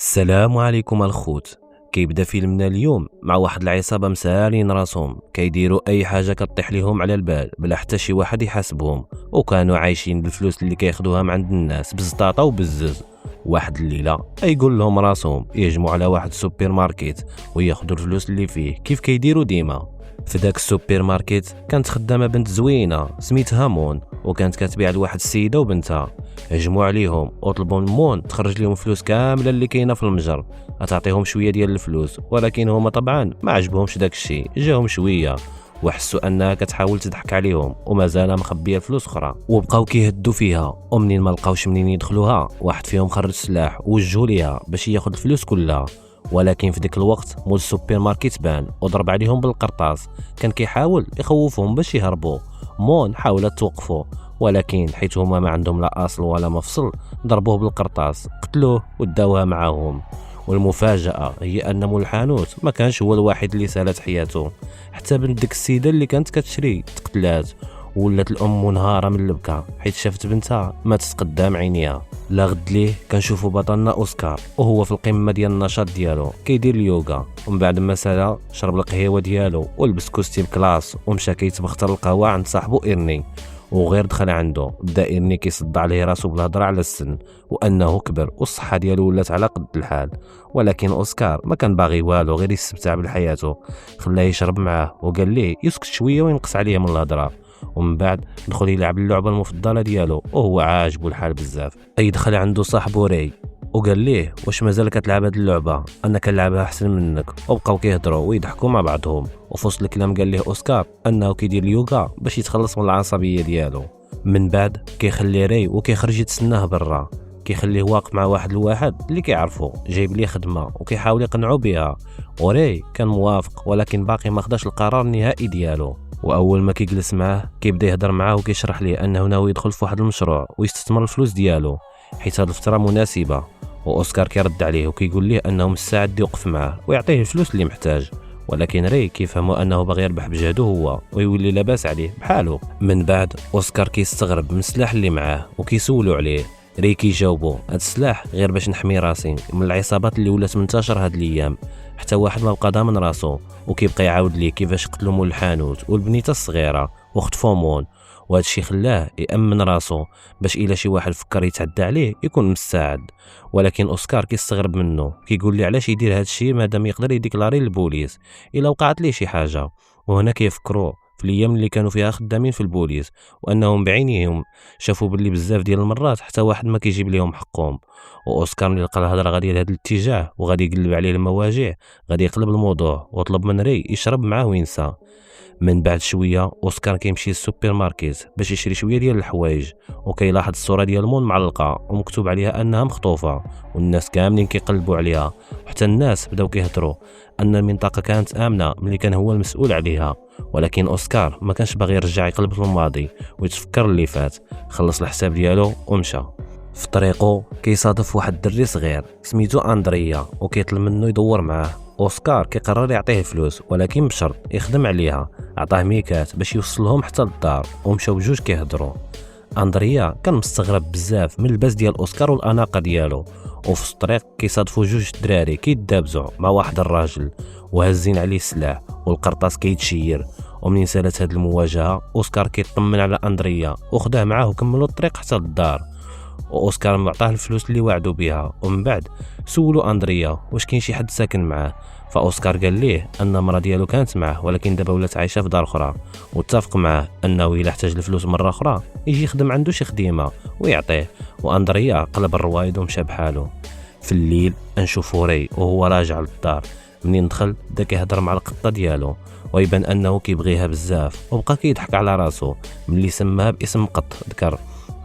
السلام عليكم الخوت. كيبدا فيلمنا اليوم مع واحد العصابه مسالين راسهم كيديروا اي حاجه كطيح ليهم على البال بلا حتى شي واحد يحاسبهم، وكانوا عايشين بالفلوس اللي كياخدوها من عند الناس بالزطاطه وبالزز. واحد الليله يقول لهم راسهم يهجموا على واحد السوبر ماركت وياخدوا الفلوس اللي فيه كيف كيديروا ديما. في داك السوبر ماركت كانت خدامه بنت زوينه سميتها مون، وكانت كتبيع لواحد السيده وبنتها. هجموا عليهم وطلبوا من مون تخرج لهم الفلوس كامله اللي كاينه في المتجر، غتعطيهم شويه ديال الفلوس، ولكن هما طبعا ما عجبهمش داك الشيء، جاهم شويه وحسوا انها كتحاول تضحك عليهم ومازال مخبيه فلوس اخرى، وبقاو كيهدوا فيها. ومنين ما لقاوش منين يدخلوها، واحد فيهم خرج سلاح ووجهوا ليها باش ياخذ الفلوس كلها. ولكن في ديك الوقت مول السوبر ماركت بان وضرب عليهم بالقرطاس، كان كيحاول يخوفهم باش يهربوا. مون حاولت توقفه، ولكن حيت هما ما عندهم لا اصل ولا مفصل ضربوه بالقرطاس، قتلوه وداوها معاهم. والمفاجأة هي أن مول الحانوت ما كانش هو الوحيد اللي سالت حياته، حتى بنت ديك السيدة اللي كانت كتشري تقتلات. ولات الأم منهارة من البكا حيت شافت بنتها ماتت قدام عينيها. لا غد ليه كنشوفوا بطلنا أوسكار وهو في القمة ديال النشاط ديالو كيدير اليوغا، ومن بعد ما سالا شرب القهيوة ديالو ولبس كوستيم كلاس ومشى كيتبختر القهوة عند صاحبو إيرني. وغير دخل عنده بدا إيرني كيصدع عليه راسو بالهضره على السن وانه كبر والصحه ديالو ولات على قد الحال. ولكن اوسكار ما كان باغي والو، غير يستمتع بحياته. خلاه يشرب معاه وقال ليه يسكت شويه وينقص عليه من الهضره، ومن بعد دخل يلعب اللعبه المفضله ديالو وهو عاجبو الحال بزاف. اي دخل عنده صاحبو ري وقال ليه واش مازال كتلعب هاد اللعبه، انا كنلعبها احسن منك. وبقاو كيهضروا ويضحكوا مع بعضهم، وفي وسط الكلام قال ليه اوسكار انه كيدير اليوغا باش يتخلص من العصبيه ديالو. من بعد كيخلي ري وكيخرج يتسناه برا، كيخليه واقف مع واحد الواحد اللي كيعرفو جايب ليه خدمه وكيحاول يقنعو بها. وري كان موافق ولكن باقي ما خداش القرار النهائي ديالو. واول ما كيجلس معاه كيبدا يهضر معاه وكيشرح ليه انه ناوي يدخل في واحد المشروع ويستثمر الفلوس ديالو حيت هاد الفتره مناسبه. واوسكار كيرد عليه وكيقول ليه انه مستعد يوقف معاه ويعطيه الفلوس اللي محتاج، ولكن ري كيفهموا انه باغي يربح بجهده هو ويولي لاباس عليه بحاله. من بعد اوسكار كيستغرب من السلاح اللي معاه وكيسولوا عليه. ري كيجاوبو هاد السلاح غير باش نحمي راسي من العصابات اللي ولات منتشره هاد الايام. حتى واحد ما بقى ضامن راسو، وكيبقى يعاود ليه كيفاش قتلوا مول الحانوت والبنيته الصغيره وخطفوا مون. وهذا الشيء خلاه يأمن راسو باش إلا شي واحد فكر يتعدى عليه يكون مستعد. ولكن اوسكار كيستغرب منه، كيقول لي علاش يدير هذا الشيء مادام يقدر يديكلاري للبوليس الا وقعت ليه شي حاجه. وهنا كيفكروا في الايام اللي كانوا فيها خدامين في البوليس وانهم بعينيهم شافوا باللي بزاف ديال المرات حتى واحد ما كيجيب ليهم حقهم. واوسكار ملي لقى الهضره غادي لهذا الاتجاه وغادي يقلب عليه المواجع، غادي يقلب الموضوع وطلب من ري يشرب معاه وينسى. من بعد شويه اوسكار كيمشي للسوبر ماركت باش يشري شويه ديال الحوايج، وكيلاحظ الصوره ديال مون معلقه ومكتوب عليها انها مخطوفه، والناس كاملين كيقلبوا عليها، وحتى الناس بداو كيهضروا ان المنطقه كانت امنه ملي كان هو المسؤول عليها. ولكن اوسكار ما كانش باغي يرجع يقلب في الماضي ويتفكر اللي فات، خلص الحساب ديالو ومشى. في طريقه كيصادف واحد الدري صغير سميتو اندريا وكيطلب منه يدور معاه. اوسكار كيقرر يعطيه فلوس ولكن بشرط يخدم عليها. عطاه ميكات باش يوصلهم حتى للدار ومشاو بجوج كيهضروا. اندريا كان مستغرب بزاف من اللباس ديال اوسكار والاناقه ديالو. وفي الطريق كيصادفوا جوج دراري كيدابزوا مع واحد الراجل وهزين عليه السلاح والقرطاس كيتشير. ومنين سالت هاد المواجهه اوسكار كيطمن على اندريا وخداه معاه وكملوا الطريق حتى للدار. واوسكار معطاه الفلوس اللي وعدوا بها، ومن بعد سولوا اندريا واش كاين شي حد ساكن معاه. فاوسكار قال ليه ان المراه ديالو كانت معاه ولكن دابا ولات عايشه في دار اخرى، واتفق معاه انه الا احتاج الفلوس مره اخرى يجي يخدم عنده شي خديمه ويعطيه. واندريا قلب الروايد ومشى بحاله. في الليل نشوفو ري وهو راجع للدار. منين دخل بدا كيهضر مع القطه ديالو ويبان انه كيبغيها بزاف، وبقى كيضحك على راسو ملي سماها باسم قط ذكر.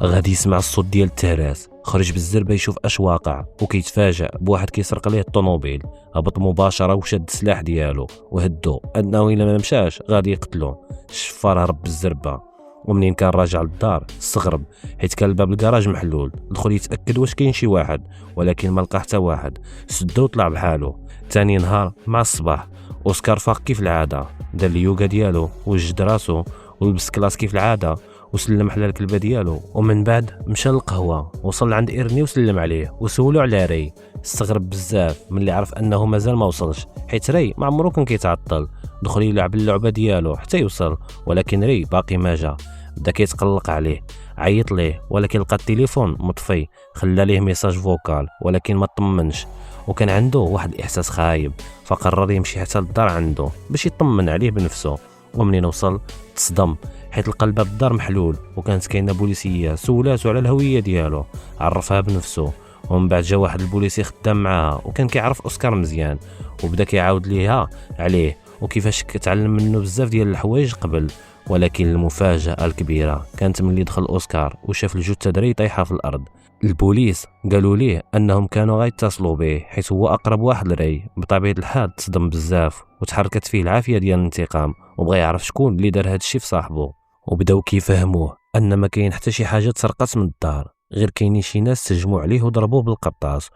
غادي يسمع الصوت ديال التهراس، خرج بالزربه يشوف اش واقع وكيتفاجأ بواحد كيسرق ليه الطوموبيل. هبط مباشره وشد السلاح ديالو وهدو انه الا ما مشاش غادي يقتلو. الشفار هرب بالزربه، ومنين كان راجع للدار استغرب حيت كان الباب الكراج محلول. دخل يتاكد واش كاين شي واحد ولكن ما لقى حتى واحد، سدو وطلع بحاله. ثاني نهار مع الصباح اوسكار فاق كيف العاده، دار اليوغا ديالو وجد راسو ولبس كلاس كيف العاده وسلم على الكلبه ديالو، ومن بعد مشى للقهوه، وصل عند إيرني وسلم عليه وسولو على ري. استغرب بزاف ملي عرف انه مازال ما وصلش، حيت ري ما عمرو كان كيتعطل. دخل يلعب اللعبه ديالو حتى يوصل، ولكن ري باقي ما جا. بدا كيتقلق عليه، عيط ليه ولكن لقى التليفون مطفي. خلى ليه ميساج فوكال ولكن ما طمنش، وكان عنده واحد الاحساس خايب، فقرر يمشي حتى للدار عنده باش يطمن عليه بنفسه. ومنين وصل تصدم، حيت لقى الباب الدار محلول، وكانت كاينه بوليسيه سولاتو على الهويه ديالو، عرفها بنفسه. ومن بعد جا واحد البوليسي خدام معاها وكان كيعرف اوسكار مزيان، وبدا كيعاود ليها عليه وكيفاش كتعلم منه بزاف ديال الحوايج قبل. ولكن المفاجاه الكبيره كانت ملي دخل اوسكار وشاف الجثه دري طايحه في الارض. البوليس قالوا ليه انهم كانوا غيتصلوا به حيت هو اقرب واحد لري. بطبيعه الحال تصدم بزاف وتحركت فيه العافيه ديال الانتقام، وبغى يعرف شكون اللي دار هذا الشيء في صاحبه. وبداو كيفهموه ان ما كاين حتى شي حاجه تسرقت من الدار، غير كاينين شي ناس تهجموا عليه وضربوه بالقرطاس.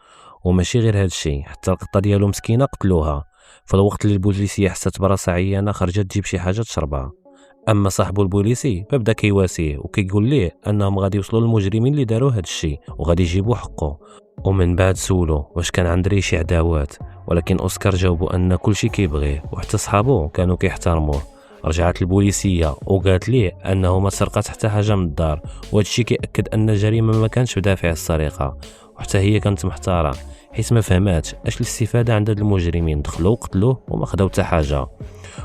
وماشي غير هذا الشيء، حتى القطه ديالو مسكينه قتلوها. في الوقت اللي البوليسيه حست براسها عيانه خرجت تجيب شي حاجه تشربها. اما صاحبو البوليسي فبدا كيواسيه وكيقول ليه انهم غادي يوصلوا للمجرمين اللي داروا هذا الشيء وغادي يجيبوا حقه. ومن بعد سولو واش كان عند ري شي عداوات، ولكن اوسكار جاوبو ان كل شيء كيبغيه وحتى صحابو كانوا كيحترموه. رجعت البوليسيه وقالت ليه انه ما سرقت حتى حاجه من الدار، وهذا الشيء كيأكد ان الجريمه ما كانش بدافع السرقه. وحتى هي كانت محتاره حيت ما فهماتش اش الاستفاده عند هاد المجرمين، دخلوا وقتلوه وما خداو حتى حاجه.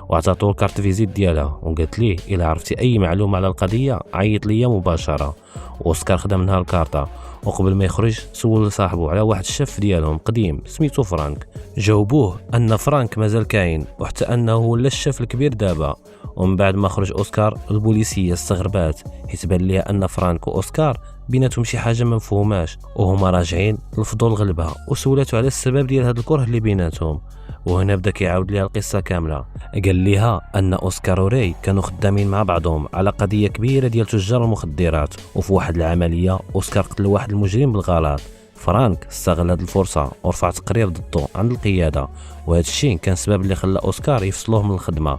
وعطاتو الكارت فيزيت ديالها وقالت ليه الا عرفتي اي معلومه على القضيه عيط ليا مباشره. واوسكار خدا منها الكارطه، وقبل ما يخرج سول صاحبه على واحد الشاف ديالهم قديم سميتو فرانك. جاوبوه ان فرانك مازال كاين وحتى انه ولا الشاف الكبير دابا. ومن بعد ما خرج اوسكار البوليسيه استغربات حيت بان ليها ان فرانك واوسكار بيناتهم شي حاجه ما مفهوماش، وهما راجعين الفضول غلبها وسولاتو على السبب ديال هذا الكره اللي بيناتهم. وهنا بدا كيعاود ليها القصه كامله. قال ليها ان اوسكار وري كانوا خدامين مع بعضهم على قضيه كبيره ديال تجار المخدرات، وفي واحد العمليه اوسكار قتل واحد المجرم بالغلط. فرانك استغل هذه الفرصه ورفع تقرير ضده عند القياده، وهذا الشيء كان السبب اللي خلى اوسكار يفصلوه من الخدمه.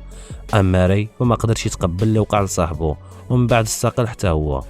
اما ري فما قدرش يتقبل اللي وقع لصاحبه، ومن بعد استقل حتى هو،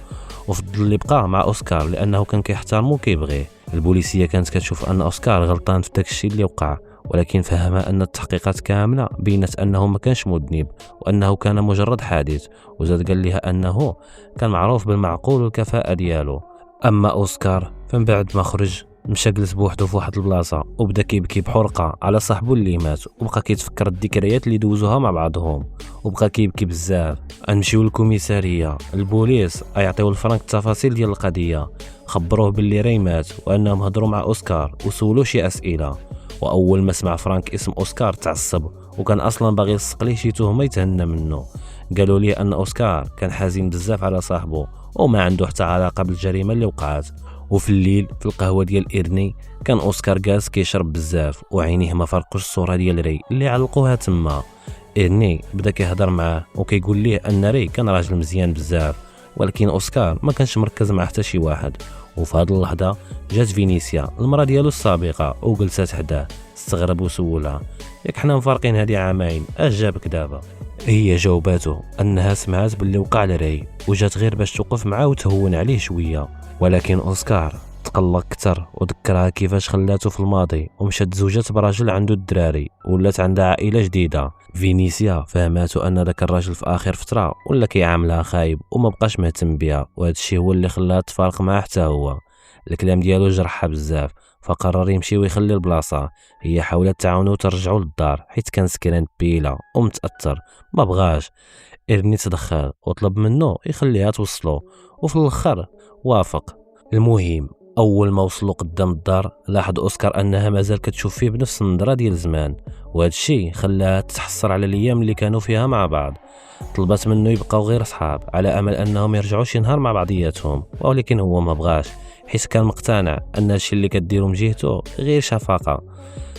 وفضل اللي بقى مع اوسكار لانه كان كيحترمه وكيبغيه. البوليسيه كانت كتشوف ان اوسكار غلطان في داك الشيء اللي وقع، ولكن فهمها ان التحقيقات كامله بينت انه ما كانش مذنب وانه كان مجرد حادث. وزاد قال لها انه كان معروف بالمعقول والكفاءه ديالو. اما اوسكار فمن بعد ما خرج مشى جلس بوحده في واحد البلاصه وبدا كيبكي بحرقه على صاحبه اللي مات، وبقى كيتفكر الذكريات اللي دوزوها مع بعضهم، وبقى كيبكي بزاف. غنمشيو للكوميساريه، البوليس غيعطيو لفرانك التفاصيل ديال القضيه. خبروه باللي ري مات وانهم هضروا مع اوسكار وسولوه شي اسئله. واول ما سمع فرانك اسم اوسكار تعصب، وكان اصلا باغي يلصق ليه شي تهمه يتهنى منه. قالوا ليه ان اوسكار كان حزين بزاف على صاحبه وما عنده حتى علاقه بالجريمه اللي وقعت. وفي الليل في القهوه ديال إيرني كان اوسكار جالس كيشرب بزاف وعينيه ما فرقوش الصوره ديال ري اللي علقوها تما. إيرني بدا كيهضر معاه وكيقول ليه ان ري كان راجل مزيان بزاف، ولكن اوسكار ما كانش مركز مع حتى شي واحد. وفي هذه اللحظه جات فينيسيا المراه ديالو السابقه وجلست حداه. استغرب وسولها ياك حنا مفارقين هذه عامين اش جابك دابا؟ هي جاوباته انها سمعت باللي وقع لري وجات غير باش توقف معاه وتهون عليه شويه. ولكن اوسكار تقلق كتر وذكرها كيفاش خلاته في الماضي ومشات زوجات براجل عنده الدراري ولات عندها عائله جديده. فينيسيا فهماتو ان داك الراجل في اخر فتره ولا كيعاملها خايب وما بقاش مهتم بها، وهذا الشيء هو اللي خلاها تفارق معاه حتى هو. الكلام ديالو جرحها بزاف، فقرر يمشي ويخلي البلاصه. هي حاولت تعاونو ترجعوا للدار حيت كان سكران بيلا ومتاثر ما بغاش. إيرني تدخل وطلب منه يخليها توصلو، وفي الاخر وافق. المهم اول ما وصلوا قدام الدار لاحظ اوسكار انها مازال كتشوف فيه بنفس النظره ديال زمان، وهذا الشيء خلاها تتحسر على الايام اللي كانوا فيها مع بعض. طلبت منه يبقاو غير اصحاب على امل انهم يرجعوا شي نهار مع بعضياتهم، ولكن هو ما بغاش حيت كان مقتنع ان الشيء اللي كديرو من جهته غير شفقه.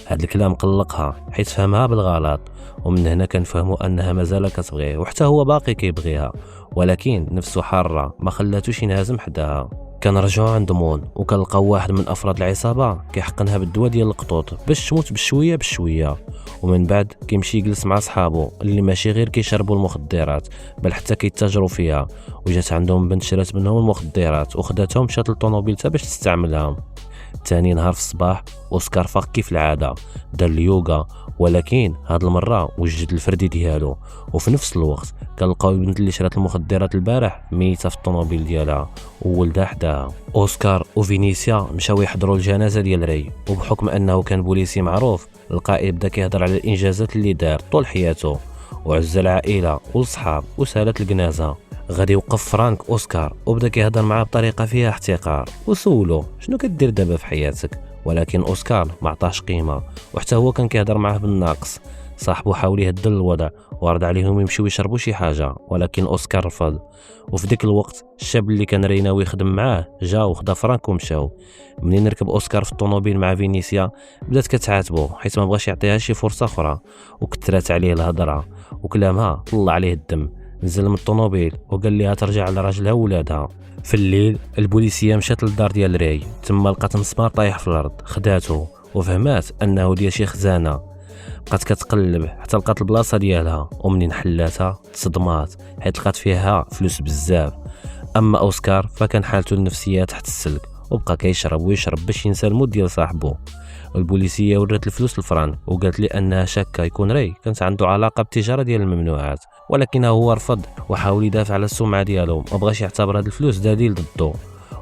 هذا الكلام قلقها حيت فهمها بالغلط، ومن هنا كنفهموا انها مازال كتبغيه وحتى هو باقي كيبغيها، ولكن نفسه حاره ما خلاتوش ينهزم حداها. كان رجعوا عند مون وكنلقاو واحد من افراد العصابه كيحقنها بالدواء ديال القطوط باش تموت بشويه بشويه، ومن بعد كيمشي يجلس مع صحابو اللي ماشي غير كيشربوا المخدرات بل حتى كيتاجروا فيها. وجات عندهم بنت شرات منهم المخدرات وخداتهم مشات للطوموبيلتها باش تستعملهم. ثاني نهار في الصباح اوسكار فاق كيف العاده، دار اليوغا، ولكن هاد المره وجد الفردي ديالو. وفي نفس الوقت كنلقاو البنت اللي شرات المخدرات البارح ميته في الطوموبيل ديالها وولدها حداها. اوسكار وفينيسيا مشاو يحضروا الجنازه ديال ري، وبحكم انه كان بوليسي معروف القائد بدا كيهضر على الانجازات اللي دار طول حياته وعز العائله والصحاب وسالت الجنازه. غادي يوقف فرانك اوسكار وبدا كيهضر معاه بطريقه فيها احتقار وسولو شنو كدير دابا في حياتك، ولكن اوسكار ما عطاش قيمه وحتى هو كان كيهضر معاه بالناقص. صاحبو حاول يهدل الوضع وعرض عليهم يمشيو يشربوا شي حاجه، ولكن اوسكار رفض. وفي ديك الوقت الشاب اللي كان ريناوي يخدم معاه جا وخدا فرانك ومشاو. منين ركب اوسكار في الطوموبيل مع فينيسيا بدات كتعاتبو حيت ما بغاش يعطيها شي فرصه اخرى، وكثرات عليه الهضره وكلامها طلع عليه الدم. نزل من الطوموبيل وقال ليها ترجع لراجلها وولادها. في الليل البوليسيه مشات للدار ديال ري، تما لقات مسمار طايح في الارض، خداتو وفهمات انه ديال شي خزانه. بقات كتقلب حتى لقات البلاصه ديالها، ومنين حلاتها تصدمات حيت لقات فيها فلوس بزاف. اما اوسكار فكان حالته النفسيه تحت السلك وبقى كيشرب ويشرب باش ينسى الموت ديال صاحبه. البوليسيه ورات الفلوس لفرانك وقالت لي انها شاكه يكون ري كانت عنده علاقه بالتجاره ديال الممنوعات، ولكنه هو رفض وحاول يدافع على السمعه ديالو، ما بغاش يعتبر هاد الفلوس دليل ضده.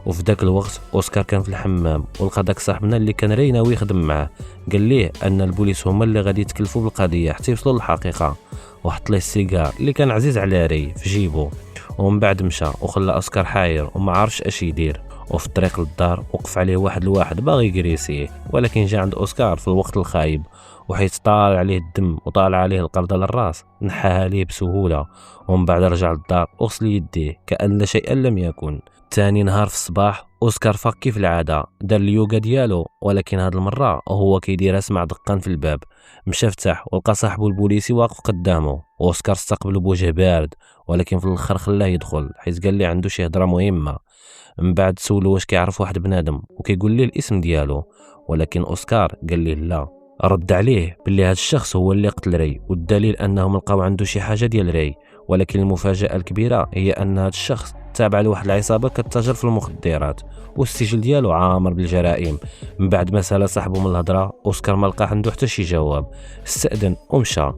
وفي ذاك الوقت اوسكار كان في الحمام ولقى داك صاحبنا اللي كان ري ناوي يخدم معاه، قال ليه ان البوليس هما اللي غادي يتكلفوا بالقضيه حتى يوصلوا للحقيقه، وحط ليه السيجار اللي كان عزيز على ري في جيبو. ومن بعد مشى وخلى اوسكار حاير وما عارفش اش يدير. وفي الطريق للدار وقف عليه واحد الواحد باغي يجريسيه، ولكن جا عند اوسكار في الوقت الخايب، وحيت طالع عليه الدم وطالع عليه القرضه للراس نحاها ليه بسهوله. ومن بعد رجع للدار وغسل يديه كأن لا شيء لم يكن. ثاني نهار في الصباح اوسكار فاق كيف العاده، دار اليوغا ديالو، ولكن هاد المره وهو كيديرها سمع دقان في الباب. مشى فتح ولقى صاحبو البوليسي واقف قدامه. اوسكار استقبله بوجه بارد، ولكن في الاخر خلاه يدخل حيت قال لي عنده شي هضره مهمه. من بعد سولو واش كيعرف واحد بنادم وكيقول ليه الاسم ديالو، ولكن اوسكار قال ليه لا. رد عليه باللي هاد الشخص هو اللي قتل ري، والدليل انهم لقاو عنده شي حاجه ديال ري. ولكن المفاجاه الكبيره هي ان هاد الشخص تابع لواحد العصابه كتتاجر في المخدرات والسجل ديالو عامر بالجرائم. من بعد ما سال صاحبه من الهضره اوسكار ما لقى عنده حتى شي جواب، استأذن ومشى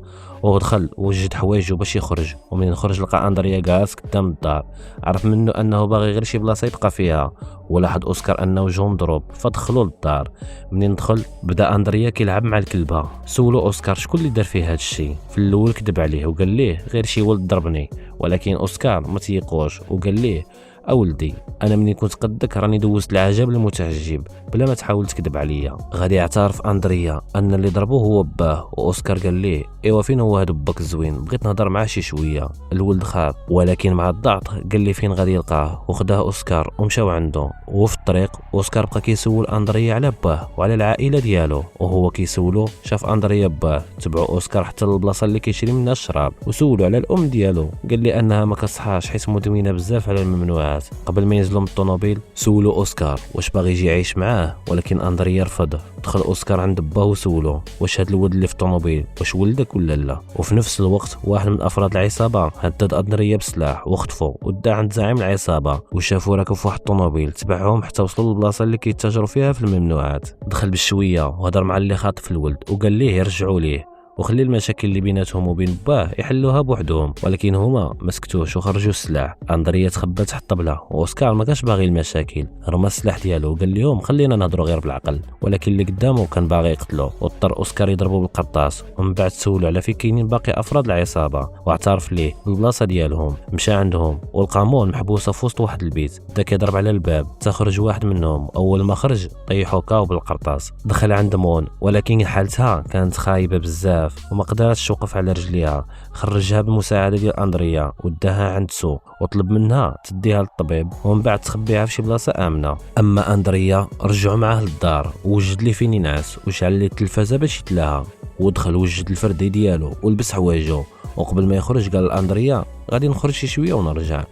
ودخل ووجد حوايجو باش يخرج. ومن خرج لقى اندريا جالس قدام الدار، عرف منه انه باغي غير شي بلاصه يبقى فيها، ولاحظ اوسكار انه وجهه مضروب فدخلوا للدار. منين دخل بدا اندريا كيلعب مع الكلبه. سولو اوسكار شكون اللي دار فيه هذا الشيء. في الاول كذب عليه وقال ليه غير شي ولد ضربني، ولكن اوسكار ما تيقوش وقال ليه اولدي انا مني كنت قدك راني دوزت العجب المتعجب بلا ما تحاول تكذب عليا. غادي يعترف اندريا ان اللي ضربوه هو باه، واوسكار قال ليه ايوا فين هو هذا باك الزوين، بغيت نهضر معاه شي شويه. الولد خاف، ولكن مع الضغط قال لي فين غادي يلقاه، وخداه اوسكار ومشاو عنده. وفي الطريق اوسكار بقى كيسول اندريا على باه وعلى العائله ديالو، وهو كيسولو شاف اندريا باه. تبعو اوسكار حتى للبلاصه اللي كيشري منها الشراب وسولو على الام ديالو، قال لي انها ما كتصحاش حيت مدمنه بزاف على الممنوعات. قبل ما ينزلوا من الطوموبيل سولو اوسكار واش باغي يجي يعيش معاه، ولكن اندريا رفض. دخل اوسكار عند باه وسولو واش هاد الولد اللي في الطوموبيل واش ولدك ولا لا. وفي نفس الوقت واحد من افراد العصابه هدد اندريا بسلاح وخطفو ودا عند زعيم العصابه، وشافو راكب في واحد الطوموبيل. تبعهم حتى وصلوا للبلاصه اللي كيتاجروا فيها في الممنوعات. دخل بالشويه وهضر مع اللي خاطف الولد وقال ليه يرجعوا ليه وخلي المشاكل اللي بيناتهم وبين باه يحلوها بوحدهم، ولكن هما ما سكتوش وخرجوا السلاح. اندريا تخبى تحت الطبله، واوسكار ما كانش باغي المشاكل، رمى السلاح ديالو وقال لهم خلينا نهضروا غير بالعقل، ولكن اللي قدامه كان باغي يقتلو. واضطر اوسكار يضربه بالقرطاس. ومن بعد سولو على فين كاينين باقي افراد العصابه واعترف ليه البلاصه ديالهم. مشى عندهم ولقى مون محبوسه في وسط واحد البيت، بدا كيضرب على الباب تخرج واحد منهم. اول ما خرج طيحو كاو بالقرطاس. دخل عند مون ولكن حالتها كانت خايبه بزاف وما قدرتش توقف على رجليها. خرجها بالمساعده ديال اندريا وداها عند سو وطلب منها تديها للطبيب ومن بعد تخبيها في شي بلاصه امنه. اما اندريا رجعوا معاه للدار ووجد لي فين ينعس وشعل لي التلفازه باش يتلاها، ودخل وجد الفردي ديالو ولبس حوايجو. وقبل ما يخرج قال لاندريا غادي نخرج شي شويه ونرجع.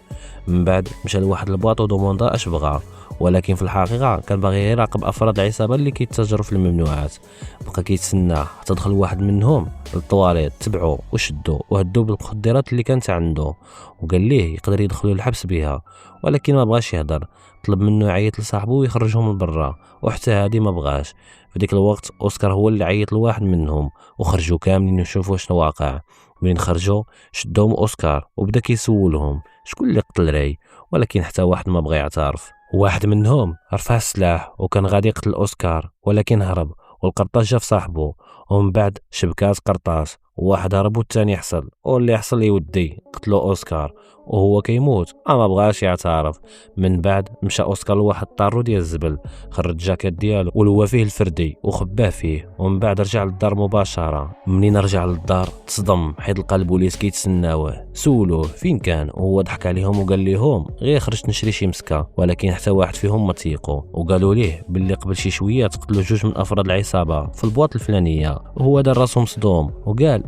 من بعد مشى لواحد البواط ودوموندا اش بغا، ولكن في الحقيقه كان باغي يراقب افراد العصابه اللي كيتاجروا في الممنوعات. بقى كيتسناه حتى دخل واحد منهم للطواليت، تبعوه وشدوه وهدوه بالمخدرات اللي كانت عنده، وقال ليه يقدر يدخلوا الحبس بها، ولكن ما بغاش يهضر. طلب منه يعيط لصاحبه ويخرجهم لبرا، وحتى هادي ما بغاش. في ديك الوقت اوسكار هو اللي عيط لواحد منهم، وخرجوا كاملين يشوفوا شنو واقع. منين خرجوا شدوهم اوسكار وبدا كيسولهم شكون اللي قتل راي، ولكن حتى واحد ما بغى يعترف. واحد منهم رفع السلاح وكان غادي يقتل اوسكار، ولكن هرب والقرطاس جا في صاحبه، ومن بعد شبكات قرطاس، وواحد هرب والثاني حصل، واللي حصل يودي قتلوا اوسكار وهو كيموت ما بغاش يعترف. من بعد مشى اوسكار لواحد الطارو ديال الزبل، خرج الجاكيت ديالو ولوى فيه الفردي وخباه فيه، ومن بعد رجع للدار مباشره. منين رجع للدار تصدم حيت لقى البوليس كيتسناوه، سولوه فين كان، وهو ضحك عليهم وقال لهم غير خرجت نشري شي مسكه، ولكن حتى واحد فيهم ما تيقوا، وقالوا ليه باللي قبل شي شويه تقتلوا جوج من افراد العصابه في البواط الفلانيه. وهو دار راسو مصدوم وقال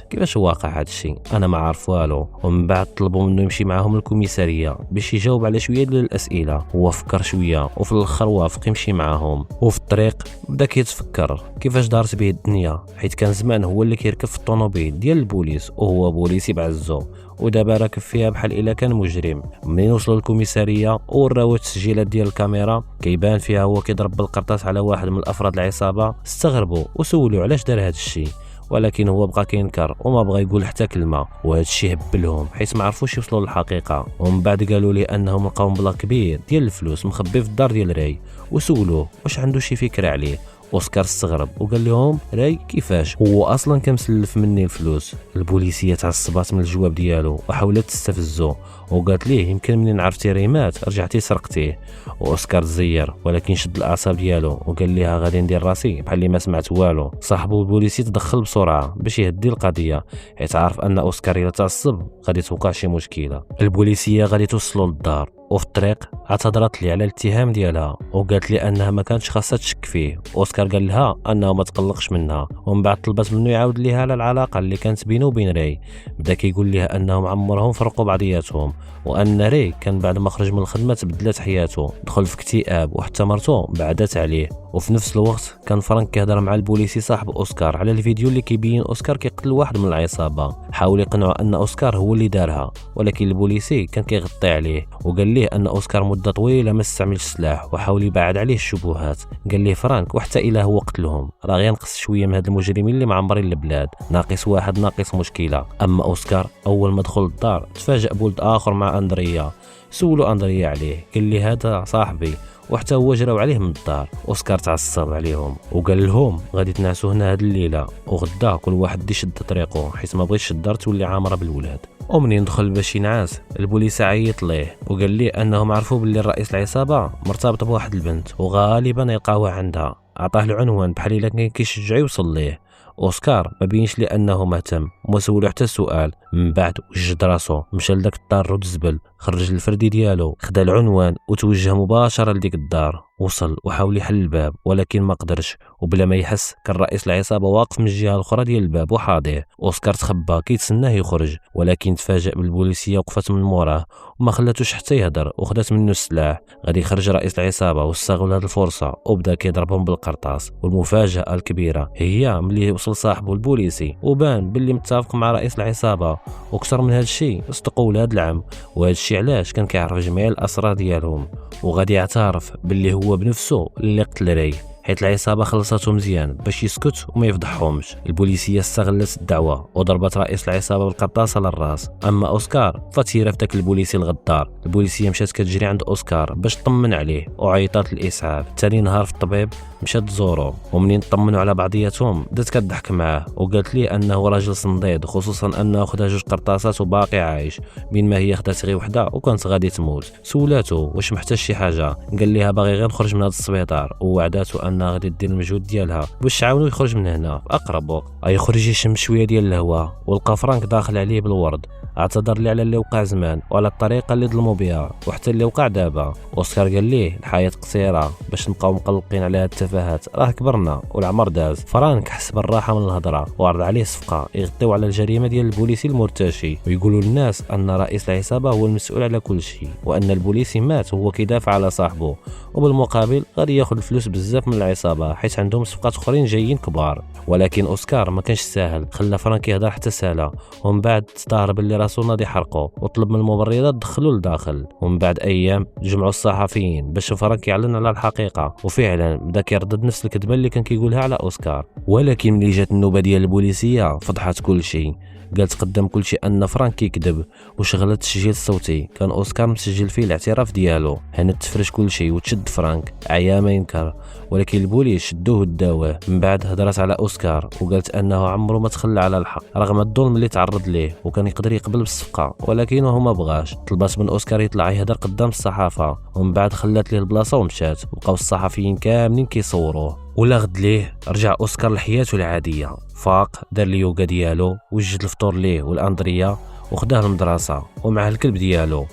كيفاش واقع هذا الشيء، انا ما عارف والو. ومن بعد طلبوا منه يمشي معاهم للكوميساريه باش يجاوب على شويه ديال الاسئله. هو فكر شويه وفي الاخر وافق يمشي معاهم، وفي الطريق بدا كيتفكر كيفاش دارت به الدنيا، حيت كان زمان هو اللي كيركب في الطوموبيل ديال البوليس وهو بوليسي بعزو، ودابا راكب فيها بحال الا كان مجرم. منين وصلوا للكوميساريه وراوه التسجيلات ديال الكاميرا كيبان فيها هو كيضرب بالقرطاس على واحد من الافراد العصابه، استغربوا وسولوا علاش دار هذا الشيء، ولكن هو بقى كينكر وما بغى يقول حتى كلمه، وهذا الشيء هبلهم حيت ما عرفوش يوصلوا للحقيقه. ومن بعد قالوا لي انهم لقاو بلا كبير ديال الفلوس مخبي في الدار ديال راي، وسولوه واش عنده شي فكره عليه. اوسكار استغرب وقال لهم راي كيفاش، هو اصلا كان مسلف مني الفلوس. البوليسيه تعصبات من الجواب ديالو وحاولت تستفزو، وقالت ليه يمكن منين عرفتي راي مات رجعتي سرقتيه. واوسكار تزير ولكن شد الاعصاب ديالو وقال ليها غادي ندير راسي بحال اللي ما سمعت والو. صاحبو البوليسي تدخل بسرعه باش يهدي القضيه، حيت عارف ان اوسكار الا تعصب غادي توقع شي مشكله. البوليسيه غادي توصلوا للدار، وفي الطريق اعتذرت لي على الاتهام ديالها وقالت لي انها ما كانتش خاصها تشك فيه. اوسكار قال لها انه ما تقلقش منها، ومن بعد طلبت منه يعاود ليها على العلاقه اللي كانت بينه وبين راي. بدا كيقول لها انهم عمرهم فرقوا بعضياتهم، وان راي كان بعد ما خرج من الخدمه تبدلت حياته، دخل في اكتئاب وحتى مرته بعدت عليه. وفي نفس الوقت كان فرانك كيهضر مع البوليسي صاحب اوسكار على الفيديو اللي كيبين اوسكار كيقتل واحد من العصابه. حاول يقنعه ان اوسكار هو اللي دارها، ولكن البوليسي كان كيغطي عليه وقال ليه ان اوسكار مده طويله ما استعملش السلاح، وحاول يبعد عليه الشبهات. قال ليه فرانك وحتى الا هو قتلهم راه غينقص شويه من هاد المجرمين اللي معمرين البلاد، ناقص واحد ناقص مشكله. اما اوسكار اول ما دخل الدار تفاجأ بولد اخر مع اندريا، سولو اندريا عليه قال لي هذا صاحبي، وحتى هو جراو عليه من الدار. اوسكار تعصب عليهم وقال لهم غادي تنعسوا هنا هاد الليله، وغدا كل واحد يشد طريقه حيت ما بغيتش الدار تولي عامره بالولاد. ومنين دخل باش ينعس البوليس عيط ليه وقال ليه انهم عرفوا باللي الرئيس العصابه مرتبط بواحد البنت وغالبا يلقاوها عندها. عطاه العنوان بحال الا كان كيشجع يوصل ليه. اوسكار ما بينش لي انه مهتم وما سولو حتى سؤال. من بعد وجد راسو مشى لداك الدار رود الزبل، خرج الفردي ديالو، خدا العنوان وتوجه مباشره لديك الدار. وصل وحاول يحل الباب ولكن ما قدرش، وبلا ما يحس كان رئيس العصابه واقف من الجهه الاخرى ديال الباب وحاضر. اوسكار تخبى كيتسناه يخرج، ولكن تفاجأ بالبوليسيه وقفت من موراه وما خلاتوش حتى يهدر، وخدات منه السلاح. غادي يخرج رئيس العصابه واستغل هذه الفرصه وبدا كيضربهم بالقرطاس. والمفاجاه الكبيره هي ملي وصل صاحبه البوليسي وبان باللي متفق مع رئيس العصابه، وكثر من هذا الشيء صدقوا ولاد العم. وهذا الشيء علاش كان كيعرف جميع الاسرار ديالهم، وغادي يعترف باللي هو بنفسه اللي قتل راي، حيت العصابه خلصته مزيان باش يسكت وما يفضحهمش. البوليسيه استغلت الدعوه وضربت رئيس العصابه بالقرطاس على الراس. اما اوسكار فتيره في داك البوليسي الغدار. البوليسيه مشات كتجري عند اوسكار باش تطمن عليه وعيطات الاسعاف. ثاني نهار في الطبيب مشات تزورو، ومنين طمنوا على بعضياتهم بدات كتضحك معاه وقالت ليه انه راجل صنديد، خصوصا انه خدا جوج قرطاسات وباقي عايش، بين ما هي خدات غير وحده وكانت غادي تموت. سولاتو واش محتاج شي حاجه، قال ليها باغي غير نخرج من هذا السبيطار، ووعداتو انها غادي دير المجهود ديالها باش تعاونو يخرج من هنا في اقرب وقت. يخرج يشم شويه ديال الهواء ولقى فرانك داخل عليه بالورد. اعتذر ليه على اللي وقع زمان وعلى الطريقه اللي ظلموا بها وحتى اللي وقع دابا. اوسكار قال ليه الحياه قصيره باش نبقاو مقلقين على هاد التفاهات، راه كبرنا والعمر داز. فرانك حس بالراحه من الهضره وعرض عليه صفقه يغطيو على الجريمه ديال البوليسي المرتشي ويقولوا للناس ان رئيس العصابه هو المسؤول على كل شيء وان البوليسي مات وهو كيدافع على صاحبه، وبالمقابل غادي ياخذ الفلوس بزاف من العصابه حيت عندهم صفقات اخرين جايين كبار. ولكن اوسكار ما كانش ساهل، خلى فرانك يهضر حتى سالا ومن بعد تظاهر باللي راسو ناضي حرقه وطلب من الممرضات دخلوا لداخل. ومن بعد ايام جمعوا الصحفيين باش فرانك يعلن على الحقيقه، وفعلا بدا كيردد نفس الكذبه اللي كان كيقولها على اوسكار. ولكن ملي جات النوبه ديال البوليسيه فضحت كل شيء. قالت قدام كل شيء ان فرانك كيكذب وشغلت التسجيل الصوتي كان اوسكار مسجل فيه الاعتراف ديالو. هنا تفرش كل شيء وتشد فرانك عيا ما ينكر، ولكن البوليس شدوه وداوه. من بعد هضرت على اوسكار وقالت انه عمره ما تخلى على الحق رغم الظلم اللي تعرض ليه وكان يقدر يقبل بالصفقه، ولكنه ما بغاش. طلبت من اوسكار يطلع يهضر قدام الصحافه ومن بعد خلات ليه البلاصه ومشات. بقاو الصحفيين كاملين كيصوروه. ولا غد ليه رجع اوسكار لحياته العاديه، فاق دار اليوغا ديالو وجد الفطور ليه والاندريا وخداه للمدرسه ومعه الكلب ديالو.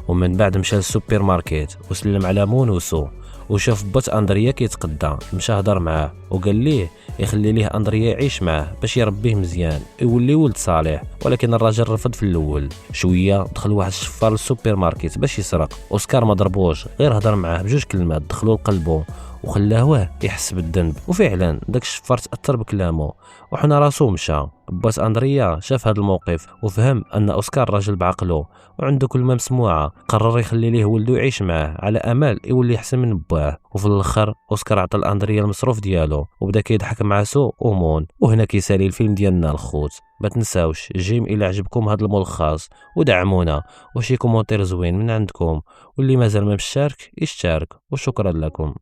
ومن بعد مشى للسوبر ماركت وسلم على مونوسو وشاف بات اندريا كيتقدى. مشى هضر معاه وقال ليه يخلي ليه اندريا يعيش معاه باش يربيه مزيان يولي ولد صالح، ولكن الراجل رفض في الاول. شويه دخل واحد الشفار للسوبر ماركت باش يسرق. اوسكار ما ضربوش، غير هضر معاه بجوج كلمات دخلوا لقلبه وخلاه يحس بالذنب. وفعلا داك الشفار تاثر بكلامه وحنا راسو مشى. بات اندريا شاف هذا الموقف وفهم ان اوسكار راجل بعقله وعنده كلمه مسموعه، قرر يخلي ليه ولده يعيش معاه على امل يولي احسن من باه. وفي الاخر اوسكار عطى الاندريا المصروف ديالو وبدا كيضحك مع سو ومون. وهنا كيسالي الفيلم ديالنا الخوت. ما تنساوش جيم الى عجبكم هذا الملخص ودعمونا وشي كومونتير زوين من عندكم، واللي مازال ما مشارك يشترك، وشكرا لكم.